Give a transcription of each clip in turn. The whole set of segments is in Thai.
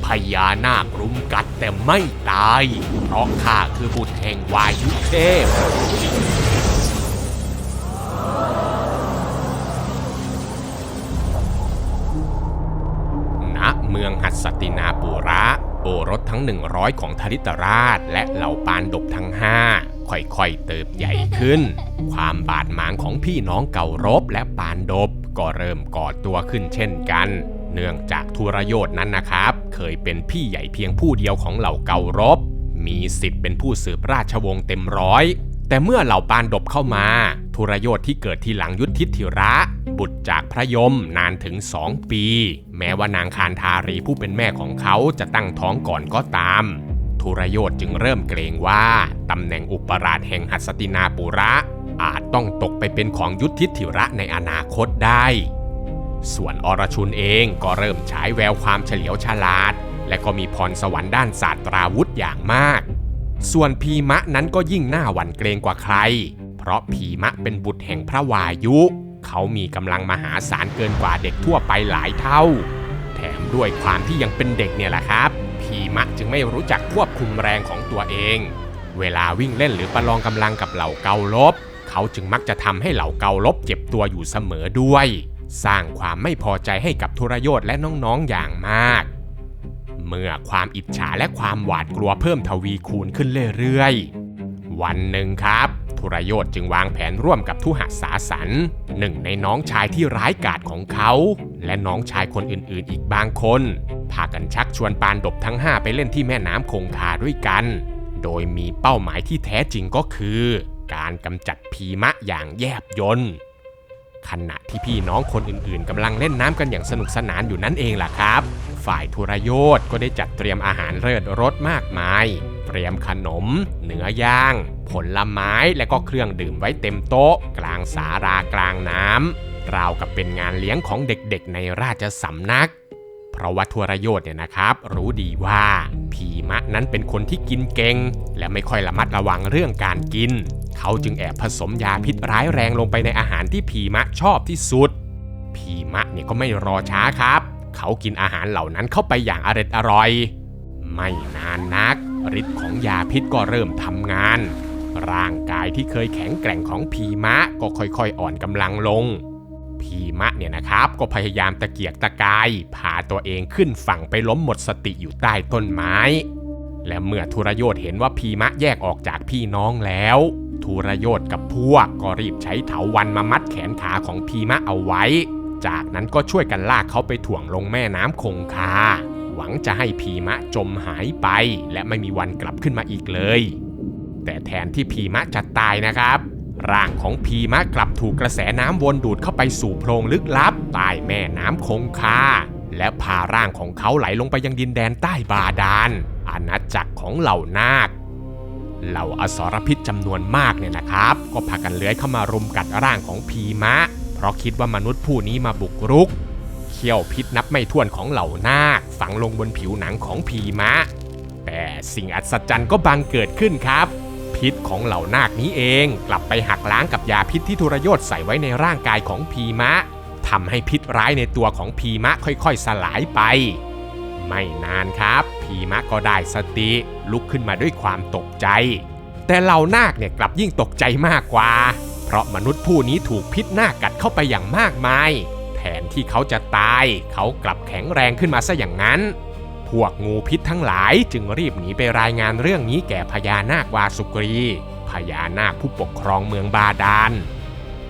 พญานาครุมกัดแต่ไม่ตายเพราะข้าคือบุตรแห่งวายุเทพณเมืองหัสตินาปุระโอรสทั้ง100ของธริตราชและเหล่าปานดบทั้ง5ค่อยๆเติบใหญ่ขึ้นความบาดหมางของพี่น้องเก่ารบและปานดบก็เริ่มก่อตัวขึ้นเช่นกันเนื่องจากทุรโยธนั้นนะครับเคยเป็นพี่ใหญ่เพียงผู้เดียวของเหล่าเก่ารบมีสิทธิ์เป็นผู้สืบราชวงศ์เต็มร้อยแต่เมื่อเหล่าปานดบเข้ามาทุรโยธที่เกิดทีหลังยุทธิธิระบุตรจากพระยมนานถึง2 ปีแม้ว่านางคานธารีผู้เป็นแม่ของเขาจะตั้งท้องก่อนก็ตามทุรโยธจึงเริ่มเกรงว่าตำแหน่งอุปราชแห่งหัสตินาปุระอาจต้องตกไปเป็นของยุทธิธิระในอนาคตได้ส่วนอรชุนเองก็เริ่มฉายแววความเฉลียวฉลาดและก็มีพรสวรรค์ด้านศาสตราวุธอย่างมากส่วนพีมะนั้นก็ยิ่งน่าหวั่นเกรงกว่าใครเพราะพีมะเป็นบุตรแห่งพระวายุเขามีกำลังมหาศาลเกินกว่าเด็กทั่วไปหลายเท่าแถมด้วยความที่ยังเป็นเด็กเนี่ยแหละครับพีมะจึงไม่รู้จักควบคุมแรงของตัวเองเวลาวิ่งเล่นหรือประลองกำลังกับเหล่าเกาลบเขาจึงมักจะทำให้เหล่าเกาลบเจ็บตัวอยู่เสมอด้วยสร้างความไม่พอใจให้กับทุรโยธและน้องๆอย่างมากเมื่อความอิจฉาและความหวาดกลัวเพิ่มทวีคูณขึ้นเรื่อยๆวันหนึ่งครับทุรโยธจึงวางแผนร่วมกับทุหสาสันหนึ่งในน้องชายที่ร้ายกาจของเขาและน้องชายคนอื่นๆอีกบางคนพากันชักชวนปานดบทั้ง5ไปเล่นที่แม่น้ำคงคาด้วยกันโดยมีเป้าหมายที่แท้จริงก็คือการกำจัดพีมะอย่างแยบยลขณะที่พี่น้องคนอื่นๆกำลังเล่นน้ำกันอย่างสนุกสนานอยู่นั่นเองล่ะครับฝ่ายทุรโยธก็ได้จัดเตรียมอาหารเลิศรสมากมายเตรียมขนมเนื้อย่างผลไม้และก็เครื่องดื่มไว้เต็มโต๊ะกลางศาลากลางน้ำราวกับเป็นงานเลี้ยงของเด็กๆในราชสำนักเพราะว่าทุรโยธเนี่ยนะครับรู้ดีว่าพีมะนั้นเป็นคนที่กินเก่งและไม่ค่อยระมัดระวังเรื่องการกินเขาจึงแอบผสมยาพิษร้ายแรงลงไปในอาหารที่พีมะชอบที่สุดพีมะเนี่ยก็ไม่รอช้าครับเขากินอาหารเหล่านั้นเข้าไปอย่างอร่อยไม่นานนักฤทธิ์ของยาพิษก็เริ่มทำงานร่างกายที่เคยแข็งแกร่งของพีมะก็ค่อยๆอ่อนกำลังลงพีมะเนี่ยนะครับก็พยายามตะเกียกตะกายพาตัวเองขึ้นฝั่งไปล้มหมดสติอยู่ใต้ต้นไม้และเมื่อทุรโยธเห็นว่าพีมะแยกออกจากพี่น้องแล้วทุรโยธกับพวกก็รีบใช้เถาวัลย์มามัดแขนขาของพีมะเอาไว้จากนั้นก็ช่วยกันลากเขาไปถ่วงลงแม่น้ำคงคาหวังจะให้พีมะจมหายไปและไม่มีวันกลับขึ้นมาอีกเลยแต่แทนที่พีมะจะตายนะครับร่างของพีมะกลับถูกกระแสน้ำวนดูดเข้าไปสู่โพรงลึกลับใต้แม่น้ำคงคาและพาร่างของเขาไหลลงไปยังดินแดนใต้บาดาลอาณาจักรของเหล่านาคเหล่าอสรพิษจำนวนมากเนี่ยนะครับก็พากันเลื้อยเข้ามารุมกัดร่างของพีมะเพราะคิดว่ามนุษย์ผู้นี้มาบุกรุกเขี้ยวพิษนับไม่ถ้วนของเหล่านาคฝังลงบนผิวหนังของพีมะแต่สิ่งอัศจรรย์ก็บังเกิดขึ้นครับพิษของเหล่านาคนี้เองกลับไปหักล้างกับยาพิษที่ทุรโยธใส่ไว้ในร่างกายของพีมะทำให้พิษร้ายในตัวของพีมะค่อยๆสลายไปไม่นานครับพีมะก็ได้สติลุกขึ้นมาด้วยความตกใจแต่เหล่านาคเนี่ยกลับยิ่งตกใจมากกว่าเพราะมนุษย์ผู้นี้ถูกพิษนาคกัดเข้าไปอย่างมากมายแทนที่เขาจะตายเขากลับแข็งแรงขึ้นมาซะอย่างนั้นพวกงูพิษทั้งหลายจึงรีบหนีไปรายงานเรื่องนี้แก่พญานาควาสุกรีพญานาคผู้ปกครองเมืองบาดาล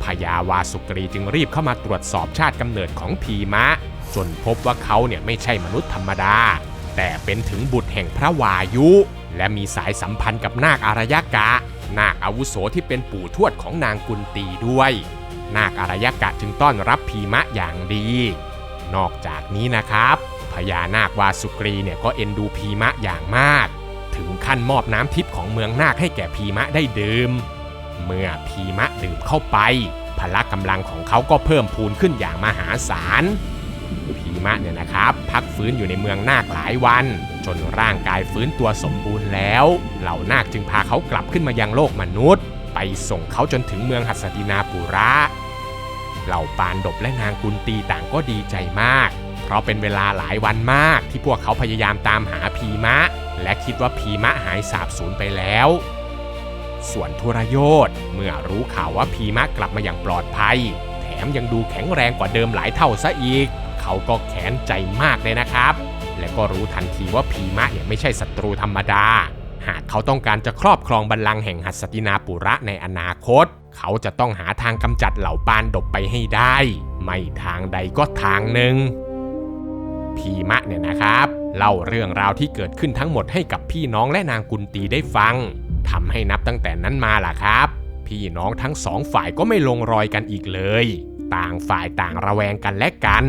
พญาวาสุกรีจึงรีบเข้ามาตรวจสอบชาติกำเนิดของพีมะจนพบว่าเขาเนี่ยไม่ใช่มนุษย์ธรรมดาแต่เป็นถึงบุตรแห่งพระวายุและมีสายสัมพันธ์กับนาคอารยกะนาคอาวุโสที่เป็นปู่ทวดของนางกุนตีด้วยนาคอารยกะจึงต้อนรับพีมะอย่างดีนอกจากนี้นะครับพญานาควาสุกรีเนี่ยก็เอ็นดูพีมะอย่างมากถึงขั้นมอบน้ำทิพย์ของเมืองนาคให้แก่พีมะได้ดื่มเมื่อพีมะดื่มเข้าไปพละกำลังของเขาก็เพิ่มพูนขึ้นอย่างมหาศาลพีมะเนี่ยนะครับพักฟื้นอยู่ในเมืองนาคหลายวันจนร่างกายฟื้นตัวสมบูรณ์แล้วเหล่านาคจึงพาเขากลับขึ้นมายังโลกมนุษย์ไปส่งเขาจนถึงเมืองหัสตินาปุระเหล่าปานดบและนางกุนตีต่างก็ดีใจมากเพ ราะเป็นเวลาหลายวันมากที่พวกเขาพยายามตามหาพีมะและคิดว่าพีมะหายสาบสูญไปแล้วส่วนทุรโยธเมื่อรู้ข่าวว่าพีมะกลับมาอย่างปลอดภัยแถมยังดูแข็งแรงกว่าเดิมหลายเท่าซะอีกเขาก็แค้นใจมากเลยนะครับและก็รู้ทันทีว่าพีมะเนี่ยไม่ใช่ศัตรูธรรมดาหากเขาต้องการจะครอบครองบัลลังก์แห่งหัสตินาปุระในอนาคตเขาจะต้องหาทางกำจัดเหล่าปานดบไปให้ได้ไม่ทางใดก็ทางหนึ่งพีมะเนี่ยนะครับเล่าเรื่องราวที่เกิดขึ้นทั้งหมดให้กับพี่น้องและนางกุนตีได้ฟังทำให้นับตั้งแต่นั้นมาล่ะครับพี่น้องทั้งสองฝ่ายก็ไม่ลงรอยกันอีกเลยต่างฝ่ายต่างระแวงกันและกัน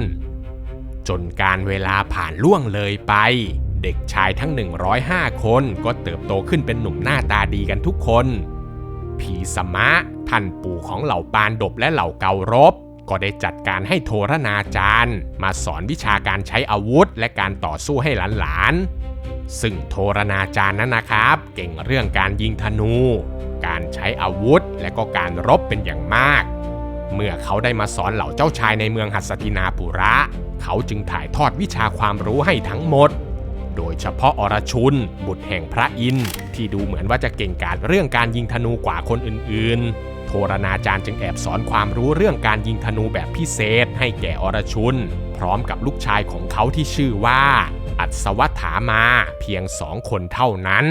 จนการเวลาผ่านล่วงเลยไปเด็กชายทั้ง105คนก็เติบโตขึ้นเป็นหนุ่มหน้าตาดีกันทุกคนผีสมะท่านปู่ของเหล่าปานดบและเหล่าเการบก็ได้จัดการให้โทรณาจารย์มาสอนวิชาการใช้อาวุธและการต่อสู้ให้หลานๆซึ่งโทรณาจารย์นั้นนะครับเก่งเรื่องการยิงธนูการใช้อาวุธและก็การรบเป็นอย่างมากเมื่อเขาได้มาสอนเหล่าเจ้าชายในเมืองหัสตินาปุระเขาจึงถ่ายทอดวิชาความรู้ให้ทั้งหมดโดยเฉพาะอรชุนบุตรแห่งพระอินทร์ที่ดูเหมือนว่าจะเก่งกาจเรื่องการยิงธนูกว่าคนอื่นๆโทรณาจารย์จึงแอบสอนความรู้เรื่องการยิงธนูแบบพิเศษให้แก่อรชุนพร้อมกับลูกชายของเขาที่ชื่อว่าอัศวัฏฐามาเพียง2 คนเท่านั้น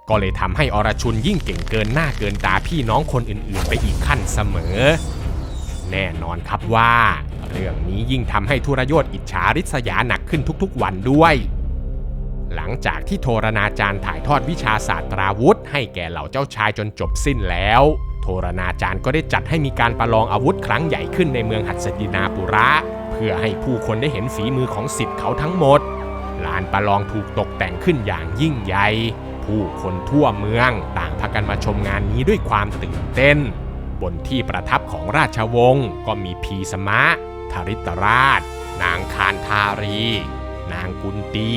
ก็เลยทำให้อรชุนยิ่งเก่งเกินหน้าเกินตาพี่น้องคนอื่นๆไปอีกขั้นเสมอแน่นอนครับว่าเรื่องนี้ยิ่งทำให้ทุรโยธอิจฉาริษยาหนักขึ้นทุกๆวันด้วยหลังจากที่โทรณาจารย์ถ่ายทอดวิชาศาสตราวุธให้แก่เหล่าเจ้าชายจนจบสิ้นแล้วโทรณาจารย์ก็ได้จัดให้มีการประลองอาวุธครั้งใหญ่ขึ้นในเมืองหัสตินาปุระเพื่อให้ผู้คนได้เห็นฝีมือของศิษย์เขาทั้งหมดลานประลองถูกตกแต่งขึ้นอย่างยิ่งใหญ่ผู้คนทั่วเมืองต่างพากันมาชมงานนี้ด้วยความตื่นเต้นบนที่ประทับของราชวงศ์ก็มีพีสมะธริตราชนางคานธารีนางกุนตี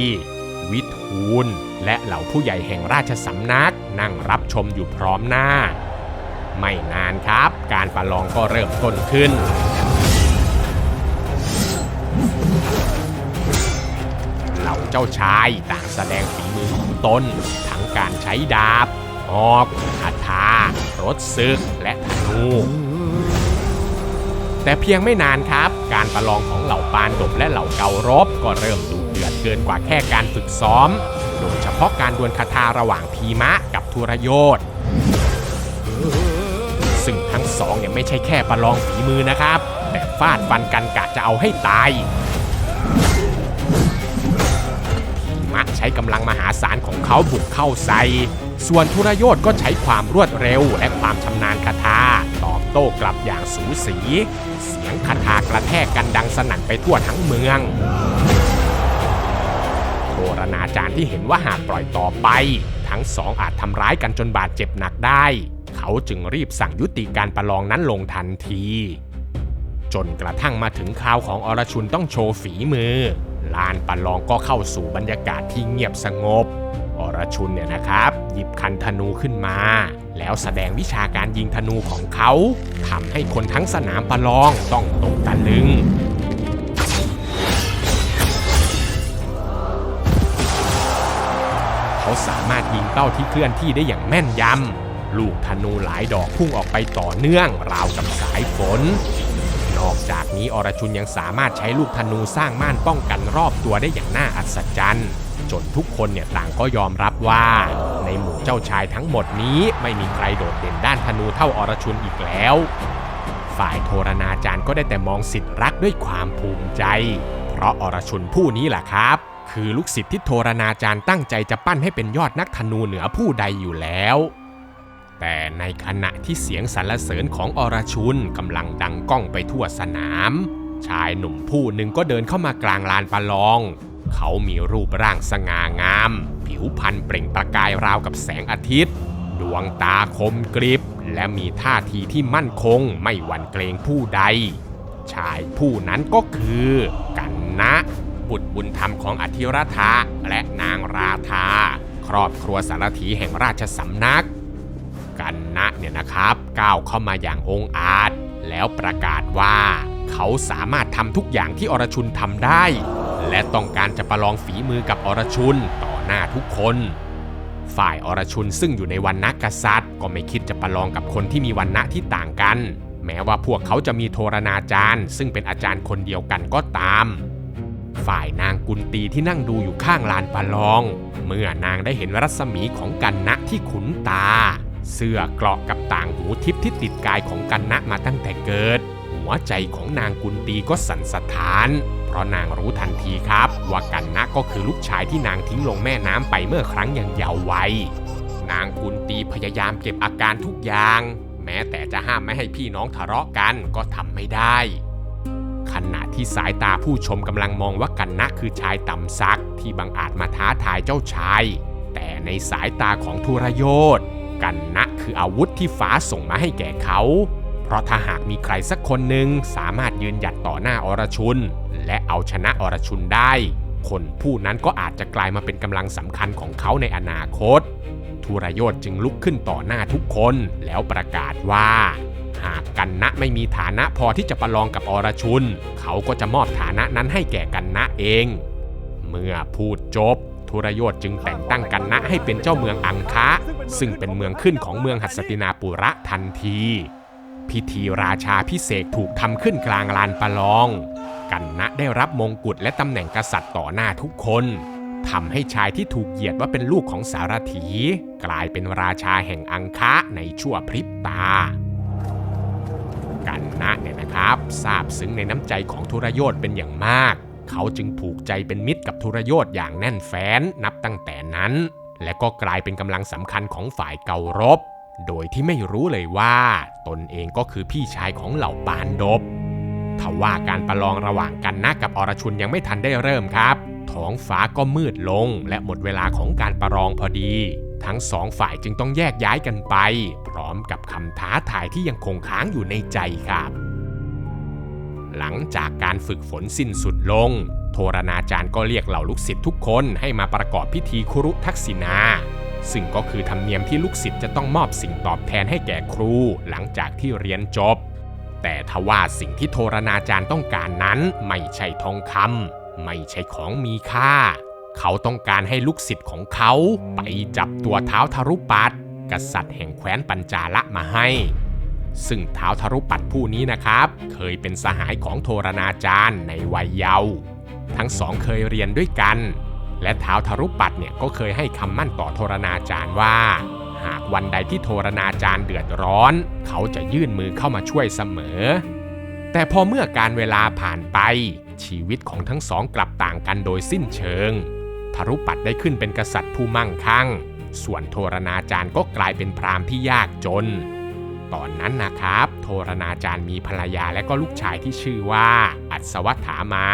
วิทูลและเหล่าผู้ใหญ่แห่งราชสำนักนั่งรับชมอยู่พร้อมหน้าไม่นานครับการประลองก็เริ่มต้นขึ้นเหล่าเจ้าชายต่างแสดงฝีมือของตนทั้งการใช้ดาบหอกคาถารถศึกและธนูแต่เพียงไม่นานครับการประลองของเหล่าปานดบและเหล่าเการบก็เริ่มดุเดือดเกินกว่าแค่การฝึกซ้อมโดยเฉพาะการดวลคาถาระหว่างพีมะกับทุรโยธซึ่งทั้งสองเนี่ยไม่ใช่แค่ประลองฝีมือนะครับแต่ฟาดฟันกันกะจะเอาให้ตายพีมะใช้กำลังมหาศาลของเขาบุกเข้าใส่ส่วนทุรโยธก็ใช้ความรวดเร็วและความชำนาญคาถาตอบโต้กลับอย่างสูสีเสียงคาถากระแทกกันดังสนั่นไปทั่วทั้งเมืองโทรณาจารย์ที่เห็นว่าหากปล่อยต่อไปทั้งสองอาจทำร้ายกันจนบาดเจ็บหนักได้เขาจึงรีบสั่งยุติการประลองนั้นลงทันทีจนกระทั่งมาถึงคราวของอรชุนต้องโชว์ฝีมือลานประลองก็เข้าสู่บรรยากาศที่เงียบสงบอรชุนเนี่ยนะครับหยิบคันธนูขึ้นมาแล้วแสดงวิชาการยิงธนูของเขาทำให้คนทั้งสนามประลองต้องตกตะลึงเขาสามารถยิงเป้าที่เคลื่อนที่ได้อย่างแม่นยำลูกธนูหลายดอกพุ่งออกไปต่อเนื่องราวกับสายฝนนอกจากนี้อรชุนยังสามารถใช้ลูกธนูสร้างม่านป้องกันรอบตัวได้อย่างน่าอัศจรรย์จนทุกคนเนี่ยต่างก็ยอมรับว่าในหมู่เจ้าชายทั้งหมดนี้ไม่มีใครโดดเด่นด้านธนูเท่าอรชุนอีกแล้วฝ่ายโทรณาจารย์ก็ได้แต่มองศิษย์รักด้วยความภูมิใจเพราะอรชุนผู้นี้แหละครับคือลูกศิษย์ที่โทรณาจารย์ตั้งใจจะปั้นให้เป็นยอดนักธนูเหนือผู้ใดอยู่แล้วแต่ในขณะที่เสียงสรรเสริญของอรชุนกำลังดังก้องไปทั่วสนามชายหนุ่มผู้หนึ่งก็เดินเข้ามากลางลานประลองเขามีรูปร่างสง่างามผิวพรรณเปล่งประกายราวกับแสงอาทิตย์ดวงตาคมกริบและมีท่าทีที่มั่นคงไม่หวั่นเกรงผู้ใดชายผู้นั้นก็คือกันนะบุตรบุญธรรมของอธิรธาและนางราธาครอบครัวสารถีแห่งราชสำนักกันนะเนี่ยนะครับก้าวเข้ามาอย่างองอาจแล้วประกาศว่าเขาสามารถทำทุกอย่างที่อรชุนทำได้ และต้องการจะประลองฝีมือกับอรชุนต่อหน้าทุกคนฝ่ายอรชุนซึ่งอยู่ในวรรณะกษัตริย์ก็ไม่คิดจะประลองกับคนที่มีวรรณะที่ต่างกันแม้ว่าพวกเขาจะมีโทรณาจารย์ซึ่งเป็นอาจารย์คนเดียวกันก็ตามฝ่ายนางกุนตีที่นั่งดูอยู่ข้างลานประลองเมื่อนางได้เห็นรัศมีของกันนะที่ขุนตาเสื้อเกราะกับต่างหูทิพย์ที่ติดกายของกันนะมาตั้งแต่เกิดหัวใจของนางกุนตีก็สั่นสะท้านเพราะนางรู้ทันทีครับว่ากันนะก็คือลูกชายที่นางทิ้งลงแม่น้ำไปเมื่อครั้งยังเยาว์วัยนางกุนตีพยายามเก็บอาการทุกอย่างแม้แต่จะห้ามไม่ให้พี่น้องทะเลาะกันก็ทำไม่ได้ขณะที่สายตาผู้ชมกำลังมองว่ากันนะคือชายต่ำซักที่บังอาจมาท้าทายเจ้าชายแต่ในสายตาของธุรโยธกันนะคืออาวุธที่ฟ้าส่งมาให้แก่เขาเพราะถ้าหากมีใครสักคนหนึ่งสามารถยืนหยัดต่อหน้าอรชุนและเอาชนะอรชุนได้คนผู้นั้นก็อาจจะกลายมาเป็นกำลังสำคัญของเขาในอนาคตธุรโยธจึงลุกขึ้นต่อหน้าทุกคนแล้วประกาศว่าหากกันนะไม่มีฐานะพอที่จะประลองกับอรชุนเขาก็จะมอบฐานะนั้นให้แก่กันนะเองเมื่อพูดจบธุรโยธจึงแต่งตั้งกันนะให้เป็นเจ้าเมืองอังคะซึ่งเป็นเมืองขึ้นของเมืองหัสตินาปุระทันทีพิธีราชาพิเศษถูกทำขึ้นกลางลานประลองกันนะได้รับมงกุฎและตำแหน่งกษัตริย์ต่อหน้าทุกคนทำให้ชายที่ถูกเหยียดว่าเป็นลูกของสารถีกลายเป็นราชาแห่งอังคะในชั่วพริบตากันนะเนี่ยนะครับซาบซึ้งในน้ำใจของธุรโยธเป็นอย่างมากเขาจึงผูกใจเป็นมิตรกับธุรโยธอย่างแน่นแฟ้นนับตั้งแต่นั้นและก็กลายเป็นกำลังสำคัญของฝ่ายเการบโดยที่ไม่รู้เลยว่าตนเองก็คือพี่ชายของเหล่าปานดบทว่าการประลองระหว่างกันนะกับอรชุนยังไม่ทันได้เริ่มครับท้องฟ้าก็มืดลงและหมดเวลาของการประลองพอดีทั้งสองฝ่ายจึงต้องแยกย้ายกันไปพร้อมกับคำท้าทายที่ยังคงค้างอยู่ในใจครับหลังจากการฝึกฝนสิ้นสุดลงโทรณาจารย์ก็เรียกเหล่าลูกศิษย์ทุกคนให้มาประกอบพิธีคุรุทักษิณาซึ่งก็คือธรรมเนียมที่ลูกศิษย์จะต้องมอบสิ่งตอบแทนให้แก่ครูหลังจากที่เรียนจบแต่ทว่าสิ่งที่โทรณาจารย์ต้องการนั้นไม่ใช่ทองคำไม่ใช่ของมีค่าเขาต้องการให้ลูกศิษย์ของเขาไปจับตัวท้าวทรุปัตรกษัตริย์แห่งแคว้นปัญจาละมาให้ซึ่งท้าวทรุปัตรผู้นี้นะครับเคยเป็นสหายของโทรณาจารย์ในวัยเยาว์ทั้งสองเคยเรียนด้วยกันและท้าวทรุปัตรเนี่ยก็เคยให้คำมั่นต่อโทรณาจารย์ว่าหากวันใดที่โทรณาจารย์เดือดร้อนเขาจะยื่นมือเข้ามาช่วยเสมอแต่พอเมื่อการเวลาผ่านไปชีวิตของทั้งสองกลับต่างกันโดยสิ้นเชิงทรุปัตรได้ขึ้นเป็นกษัตริย์ผู้มั่งคั่งส่วนโทรณาจารย์ก็กลายเป็นพราหมณ์ที่ยากจนตอนนั้นนะครับโทรณาจารย์มีภรรยาและก็ลูกชายที่ชื่อว่าอัศวัฏฐามา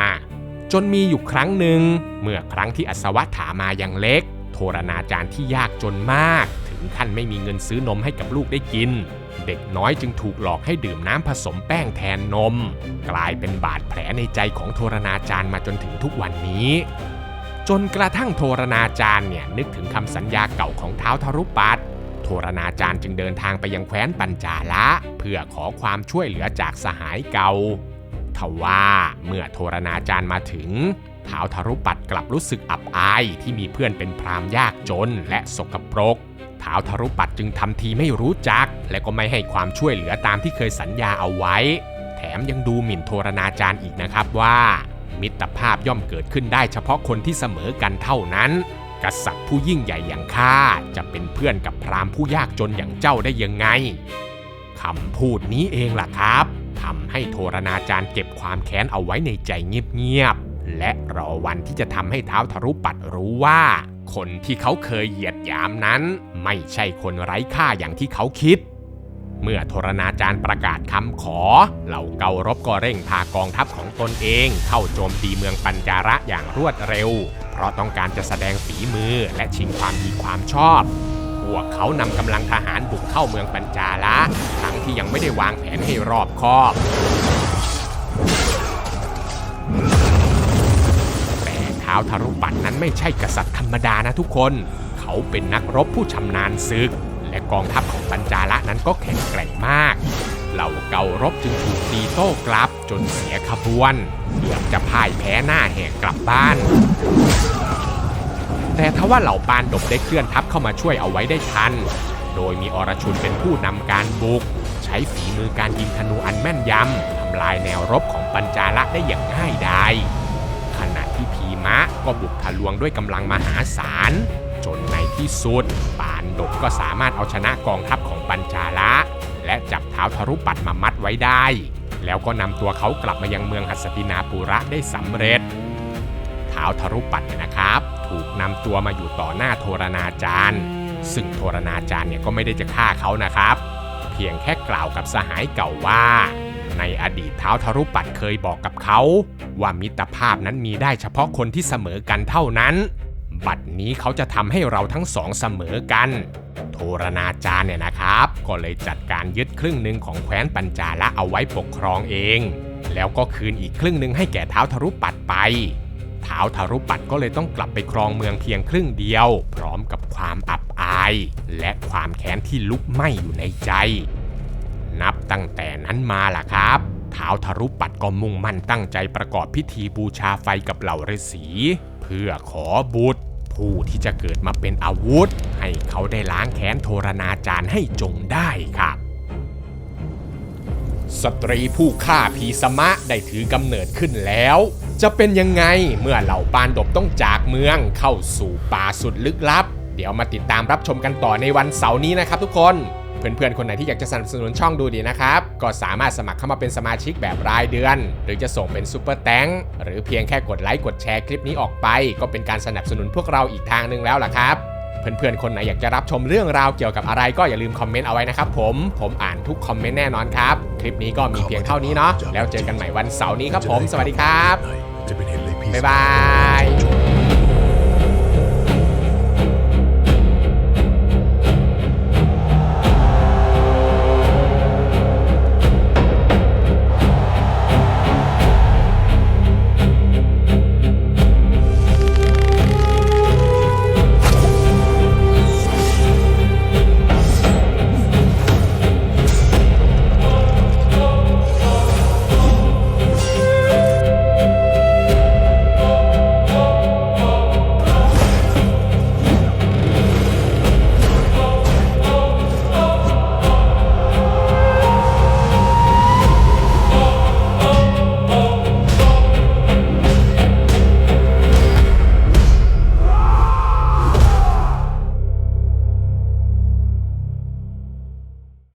จนมีอยู่ครั้งหนึ่งเมื่อครั้งที่อัศวัฏฐามายังเล็กโทรณาจารย์ที่ยากจนมากถึงขั้นไม่มีเงินซื้อนมให้กับลูกได้กินเด็กน้อยจึงถูกหลอกให้ดื่มน้ำผสมแป้งแทนนมกลายเป็นบาดแผลในใจของโทรณาจารย์มาจนถึงทุกวันนี้จนกระทั่งโทรณาจารย์เนี่ยนึกถึงคำสัญญาเก่าของท้าวทรุปัตรโทรณาจารย์จึงเดินทางไปยังแคว้นปัญจาละเพื่อขอความช่วยเหลือจากสหายเก่าทว่าเมื่อโทรณาจารย์มาถึงท้าวทรุปัตรกลับรู้สึกอับอายที่มีเพื่อนเป็นพราหมณ์ยากจนและสกปรกท้าวทรุปัตรจึงทำทีไม่รู้จักและก็ไม่ให้ความช่วยเหลือตามที่เคยสัญญาเอาไว้แถมยังดูหมิ่นโทรณาจารย์อีกนะครับว่ามิตรภาพย่อมเกิดขึ้นได้เฉพาะคนที่เสมอกันเท่านั้นกษัตริย์ผู้ยิ่งใหญ่อย่างข้าจะเป็นเพื่อนกับพราหมณ์ผู้ยากจนอย่างเจ้าได้ยังไงคำพูดนี้เองล่ะครับทำให้โทรณาจารย์เก็บความแค้นเอาไว้ในใจเงียบๆและรอวันที่จะทำให้ท้าวทรุปัตรรู้ว่าคนที่เขาเคยเหยียดหยามนั้นไม่ใช่คนไร้ค่าอย่างที่เขาคิดเมื่อโทรณาจารย์ประกาศคำขอเหล่าเการบก็เร่งพากองทัพของตนเองเข้าโจมตีเมืองปัญจาระอย่างรวดเร็วเพราะต้องการจะแสดงฝีมือและชิงความดีความชอบพวกเขานำกำลังทหารบุกเข้าเมืองปัญจาระทั้งที่ยังไม่ได้วางแผนให้รอบคอบแต่ท้าวทรุปัตรนั้นไม่ใช่กษัตริย์ธรรมดานะทุกคนเขาเป็นนักรบผู้ชำนาญศึกและกองทัพของปัญจาละนั้นก็แข็งแกร่งมาก เหล่าเการบจึงถูกตีโต้กลับจนเสียขบวนเกือบจะพ่ายแพ้หน้าแหกกลับบ้านแต่ทว่าเหล่าปานดบได้เคลื่อนทัพเข้ามาช่วยเอาไว้ได้ทันโดยมีอรชุนเป็นผู้นำการบุกใช้ฝีมือการยิงธนูอันแม่นยำทำลายแนวรบของปัญจาละได้อย่างง่ายดายขณะที่พีมะก็บุกทะลวงด้วยกำลังมหาศาลจนในที่สุดปานดบก็สามารถเอาชนะกองทัพของปัญจาละและจับท้าวทรุปัตมามัดไว้ได้แล้วก็นำตัวเขากลับมายังเมืองหัสตินาปุระได้สำเร็จท้าวทรุปัตต์นะครับถูกนำตัวมาอยู่ต่อหน้าโทรณาจารย์ซึ่งโทรณาจารย์เนี่ยก็ไม่ได้จะฆ่าเขานะครับเพียงแค่กล่าวกับสหายเก่าว่าในอดีตท้าวทรุปัตต์เคยบอกกับเขาว่ามิตรภาพนั้นมีได้เฉพาะคนที่เสมอกันเท่านั้นบัดนี้เขาจะทำให้เราทั้งสองเสมอกันโทรณาจารย์เนี่ยนะครับก็เลยจัดการยึดครึ่งหนึ่งของแคว้นปัญจาละเอาไว้ปกครองเองแล้วก็คืนอีกครึ่งหนึ่งให้แก่ท้าวทรุปัตต์ไปท้าวทรุปัตต์ก็เลยต้องกลับไปครองเมืองเพียงครึ่งเดียวพร้อมกับความอับอายและความแค้นที่ลุกไหม้อยู่ในใจนับตั้งแต่นั้นมาล่ะครับท้าวทรุปัตต์ก็มุ่งมั่นตั้งใจประกอบพิธีบูชาไฟกับเหล่าฤาษีเพื่อขอบุตรผู้ที่จะเกิดมาเป็นอาวุธให้เขาได้ล้างแค้นโทรณาจารย์ให้จงได้ครับสตรีผู้ฆ่าพีสมะได้ถือกำเนิดขึ้นแล้วจะเป็นยังไงเมื่อเหล่าปานดบต้องจากเมืองเข้าสู่ป่าสุดลึกลับเดี๋ยวมาติดตามรับชมกันต่อในวันเสาร์นี้นะครับทุกคนเพื่อนๆคนไหนที่อยากจะสนับสนุนช่องดูดีนะครับก็สามารถสมัครเข้ามาเป็นสมาชิกแบบรายเดือนหรือจะส่งเป็นซุปเปอร์แตงหรือเพียงแค่กดไลค์กดแชร์คลิปนี้ออกไปก็เป็นการสนับสนุนพวกเราอีกทางนึงแล้วล่ะครับเพื่อนๆคนไหนอยากจะรับชมเรื่องราวเกี่ยวกับอะไรก็อย่าลืมคอมเมนต์เอาไว้นะครับผมอ่านทุกคอมเมนต์แน่นอนครับคลิปนี้ก็มีเพียงเท่านี้เนาะแล้วเจอกันใหม่วันเสาร์นี้ครับผมสวัสดีครับบ๊ายบาย